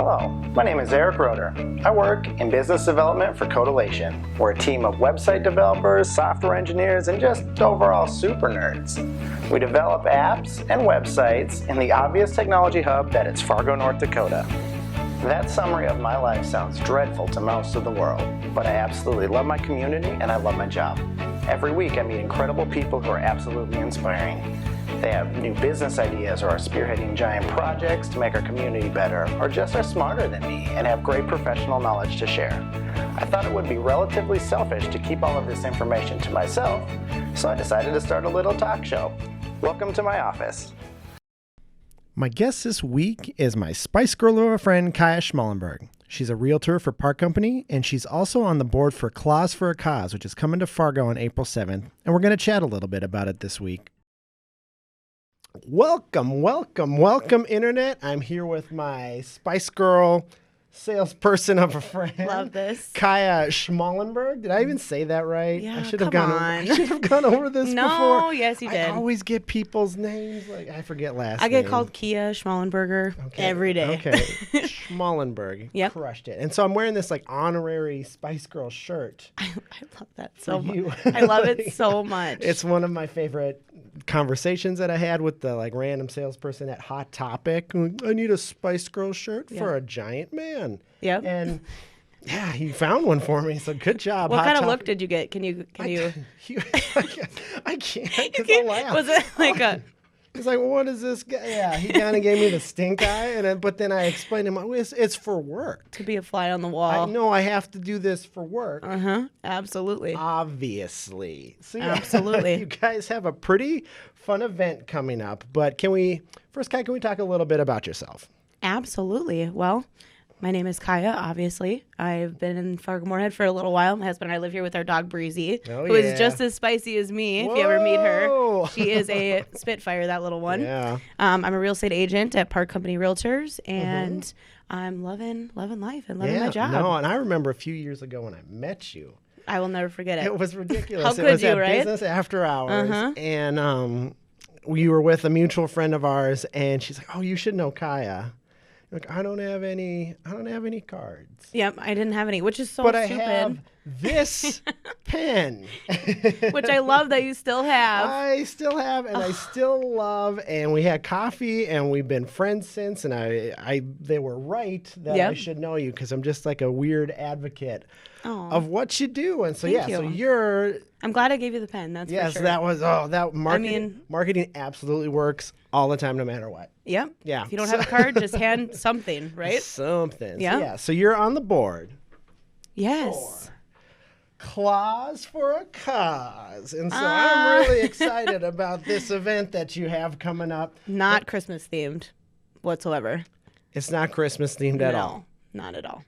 Hello, my name is Eric Roeder. I work in business development for Codilation. We're a team of website developers, software engineers, and just overall super nerds. We develop apps and websites in the obvious technology hub that is Fargo, North Dakota. That summary of my life sounds dreadful to most of the world, but I absolutely love my community and I love my job. Every week I meet incredible people who are absolutely inspiring. They have new business ideas or are spearheading giant projects to make our community better, or just are smarter than me and have great professional knowledge to share. I thought it would be relatively selfish to keep all of this information to myself, so I decided to start a little talk show. Welcome to my office. My guest this week is my Spice Girl of a friend, Kiah Schmalenberg. She's a realtor for Park Company, and she's also on the board for Claws for a Cause, which is coming to Fargo on April 7th, and we're going to chat a little bit about it this week. Welcome, Internet. I'm here with my Spice Girl salesperson of a friend. Love this. Kiah Schmalenberg. Did I even say that right? Yeah, I should have gone over this before. No, yes, you did. I always get people's names. Like I forget last I get name. called Kiah Schmalenberger every day. Okay. Schmalenberg. Yep. Crushed it. And so I'm wearing this like honorary Spice Girl shirt. I love that so much. You. I love it so much. It's one of my favorite conversations that I had with the like random salesperson at Hot Topic. I need a Spice Girl shirt for a giant man. Yep. And yeah, he found one for me. So good job. What kind of look did you get? Can you? I can't. Because I'll laugh. Was it like a? He's like, well, what is this guy? Yeah, he kind of gave me the stink eye, but then I explained to him, it's for work. To be a fly on the wall. No, I have to do this for work. Absolutely. Obviously. So, yeah, absolutely. You guys have a pretty fun event coming up, but can we talk a little bit about yourself? Absolutely. Well, my name is Kiah, obviously. I've been in Fargo-Moorhead for a little while. My husband and I live here with our dog, Breezy, who is just as spicy as me, if you ever meet her. She is a Spitfire, that little one. Yeah. I'm a real estate agent at Park Company Realtors, and I'm loving life and loving my job. No, and I remember a few years ago when I met you. I will never forget it. It was ridiculous. How it could was you, at right? Business After Hours, and we were with a mutual friend of ours, and she's like, "Oh, you should know Kiah." Like, I don't have any cards. Yep, I didn't have any, which is so but stupid. I have this pen. Which I love that you still have. I still have, and I still love, and we had coffee, and we've been friends since, and they were right that I should know you, because I'm just like a weird advocate of what you do. And so, Thank you. so you're... I'm glad I gave you the pen, that's for sure. That was, marketing absolutely works all the time, no matter what. Yep. Yeah. If you don't have a card, just hand something, right? Something. Yeah. So you're on the board. Yes. Claws for a Cause. And so I'm really excited about this event that you have coming up. Not Christmas themed whatsoever. It's not Christmas themed at all. Not at all.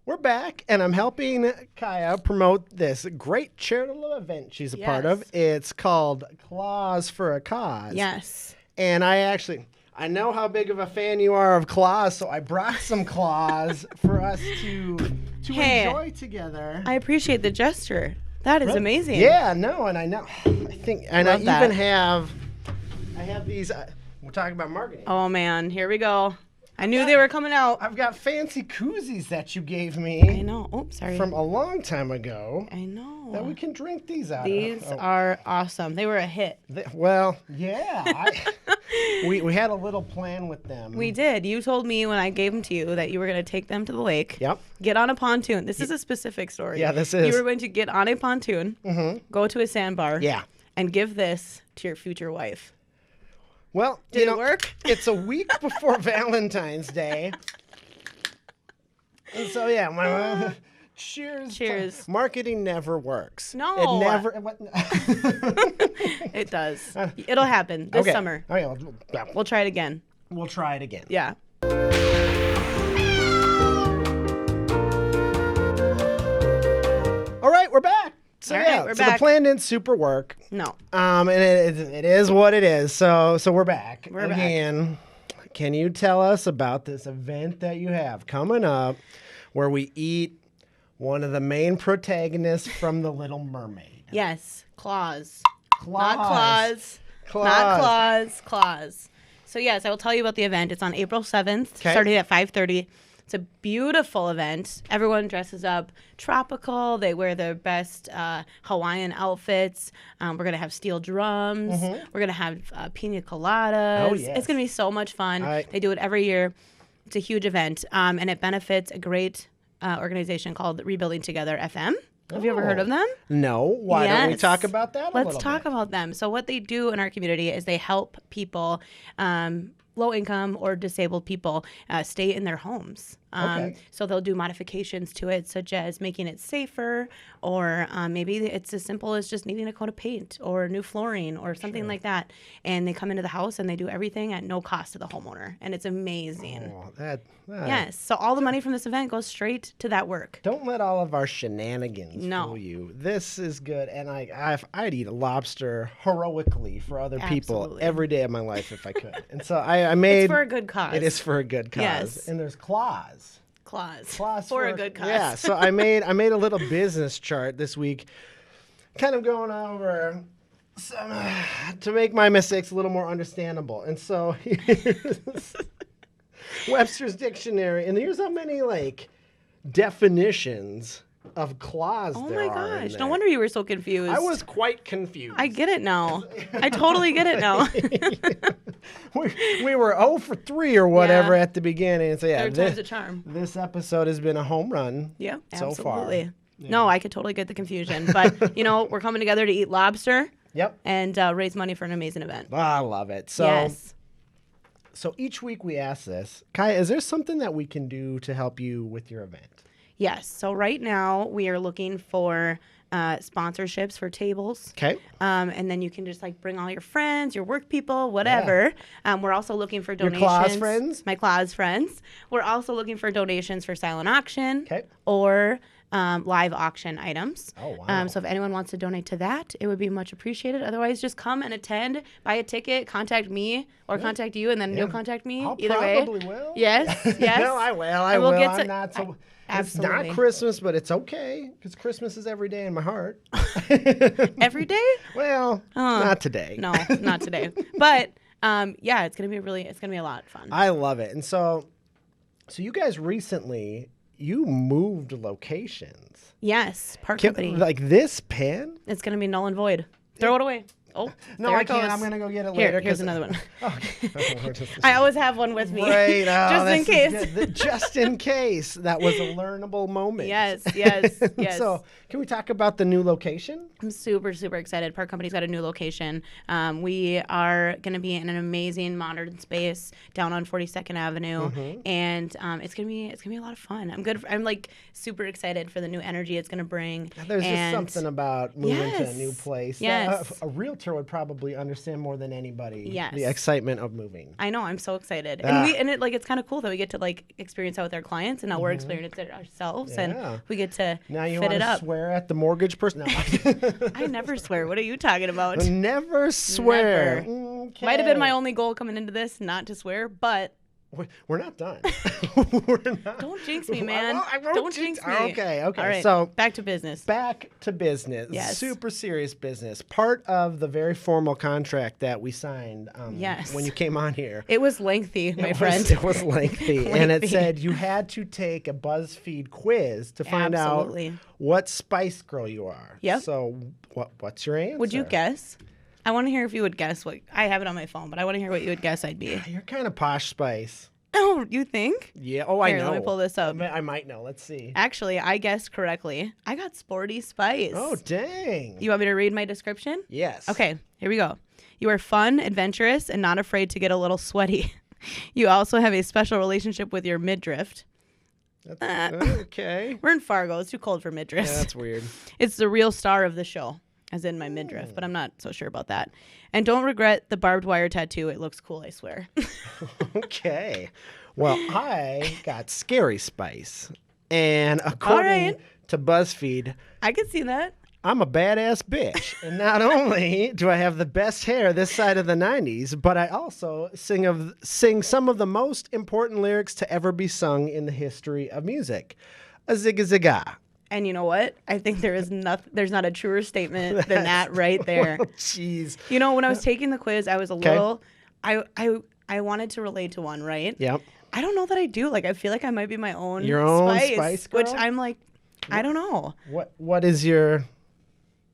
We're back, and I'm helping Kiah promote this great charitable event she's a part of. It's called Claws for a Cause. Yes. And I know how big of a fan you are of claws, so I brought some claws for us to enjoy together. I appreciate the gesture. That is amazing. Yeah, no, and I know. I have these. We're talking about marketing. Oh man, here we go. I knew they were coming out. I've got fancy koozies that you gave me. I know. Oh, sorry. From a long time ago. I know. That we can drink these out These are awesome. They were a hit. Yeah. We had a little plan with them. We did. You told me when I gave them to you that you were going to take them to the lake. Yep. Get on a pontoon. This is a specific story. Yeah, this is. You were going to get on a pontoon, go to a sandbar, and give this to your future wife. Well, Did it work? It's a week before Valentine's Day. And so, cheers. Cheers. Marketing never works. No. It never. It does. It'll happen this summer. Okay, We'll try it again. We'll try it again. Yeah. All right, we're back. So All right, we're so back. The plan didn't super work. No. And it is what it is. So we're back. We're back. Again, can you tell us about this event that you have coming up where we eat one of the main protagonists from The Little Mermaid? Yes. Claws Not claws. Not claws. Claws. So yes, I will tell you about the event. It's on April 7th, starting at 5:30. It's a beautiful event. Everyone dresses up tropical. They wear their best Hawaiian outfits. We're going to have steel drums. We're going to have pina coladas. Oh, yes. It's going to be so much fun. They do it every year. It's a huge event, and it benefits a great organization called Rebuilding Together FM. Have you ever heard of them? No. Why don't we talk about that Let's talk about them. So what they do in our community is they help people, low income or disabled people, stay in their homes. So they'll do modifications to it, such as making it safer, or maybe it's as simple as just needing a coat of paint or new flooring or something like that. And they come into the house and they do everything at no cost to the homeowner. And it's amazing. Oh, yes. So all the money from this event goes straight to that work. Don't let all of our shenanigans fool you. This is good. And I'd eat a lobster heroically for other people every day of my life if I could. And so I made... It's for a good cause. It is for a good cause. Yes. And there's claws. Claws for a good cause. Yeah, so I made a little business chart this week, kind of going over some, to make my mistakes a little more understandable. And so here's Webster's Dictionary, and here's how many definitions of claws there are. Oh my gosh, no wonder you were so confused. I was quite confused. I get it now. I totally get it now. we were 0 for 3 or whatever at the beginning. So Third time's a charm. This episode has been a home run so far. Absolutely. Yeah. No, I could totally get the confusion. But, we're coming together to eat lobster. Yep. And raise money for an amazing event. I love it. So each week we ask this. Kiah, is there something that we can do to help you with your event? Yes. So right now we are looking for sponsorships for tables. Okay. And then you can just bring all your friends, your work people, whatever. Yeah. We're also looking for donations. Your claws friends? My claws friends. We're also looking for donations for silent auction okay. or live auction items. Oh, wow. So if anyone wants to donate to that, it would be much appreciated. Otherwise, just come and attend, buy a ticket, contact me or contact you, and then you'll contact me. Either way. Probably will. Yes, yes. No, I will. I will. I'm not so... Absolutely. It's not Christmas, but it's okay because Christmas is every day in my heart. Every day? Well, not today. No, not today. But it's gonna be a lot of fun. I love it. And so you guys recently moved locations. Yes, Park Company. Like this pen? It's gonna be null and void. Throw it away. Oh, no, I can't. I'm gonna go get it later. Here's another one. Okay. I always have one with me, right, just in case. Just in case. That was a learnable moment. Yes. So, can we talk about the new location? I'm super, super excited. Park Company's got a new location. We are going to be in an amazing modern space down on 42nd Avenue, and it's gonna be a lot of fun. I'm super excited for the new energy it's gonna bring. There's just something about moving to a new place. Yes. A realtor would probably understand more than anybody. Yes. The excitement of moving. I know. I'm so excited, and it's kind of cool that we get to experience that with our clients, and now we're experiencing it ourselves, and we get to now you fit it up. Swear at the mortgage person? No. I never swear. What are you talking about? Never swear. Never. Okay. Might have been my only goal coming into this, not to swear, but we're not done. Don't jinx me, man. Don't jinx me. Okay. All right. So back to business. Yes. Super serious business. Part of the very formal contract that we signed when you came on here. It was lengthy, my friend. It was lengthy. And it said you had to take a BuzzFeed quiz to find out what Spice Girl you are. Yep. So what's your answer? Would you guess? I want to hear if you would guess what. I have it on my phone, but I want to hear what you would guess I'd be. You're kind of posh Spice. Oh, you think? Yeah. Oh, I know. Let me pull this up. I might know. Let's see. Actually, I guessed correctly. I got Sporty Spice. Oh, dang. You want me to read my description? Yes. Okay, here we go. You are fun, adventurous, and not afraid to get a little sweaty. You also have a special relationship with your midriff. That's, okay. We're in Fargo. It's too cold for midriffs. Yeah, that's weird. It's the real star of the show, as in my midriff, but I'm not so sure about that. And don't regret the barbed wire tattoo. It looks cool, I swear. Okay. Well, I got Scary Spice. And according to BuzzFeed, I could see that. I'm a badass bitch. And not only do I have the best hair this side of the 90s, but I also sing some of the most important lyrics to ever be sung in the history of music. A zigga zigga. And you know what? I think there's not a truer statement than that right there. Jeez. You know, when I was taking the quiz, I was a little, I wanted to relate to one, right? Yep. I don't know that I do. Like, I feel like I might be my own Your own spice, spice girl? which I'm like, I don't know. What is your?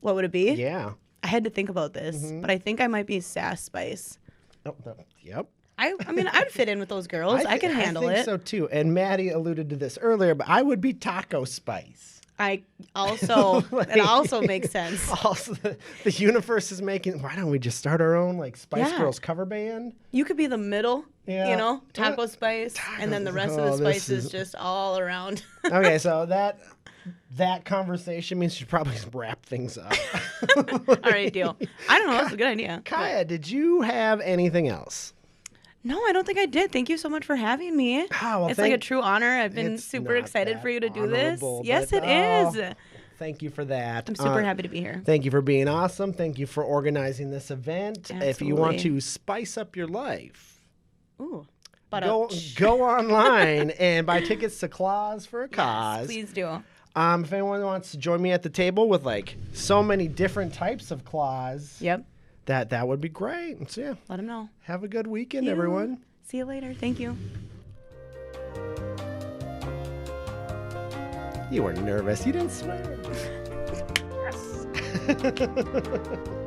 What would it be? Yeah. I had to think about this, but I think I might be sass spice. Oh, no. Yep. I mean, I'd fit in with those girls. I can handle I think it. so too. And Maddie alluded to this earlier, but I would be taco spice. I also it also makes sense. Also, the universe is making. Why don't we just start our own like Spice Yeah. Girls cover band? You could be the middle, Yeah. you know, taco spice, and then the rest of the this spices is- just all around. Okay, so that conversation means you should probably wrap things up. All right, deal. I don't know. That's a good idea. Kiah, did you have anything else? No, I don't think I did. Thank you so much for having me. Well, it's like a true honor. I've been It's super not excited that for you to do this. honorable, Yes, but, it is. Thank you for that. I'm super happy to be here. Thank you for being awesome. Thank you for organizing this event. If you want Absolutely. to spice up your life, Ooh. But go online and buy tickets to Claws for a Cause. please do. If anyone wants to join me at the table with like so many different types of claws, Yep. that would be great. So yeah, Let them know. have a good weekend, You. everyone. See you later. Thank you. You were nervous. You didn't swear. Yes.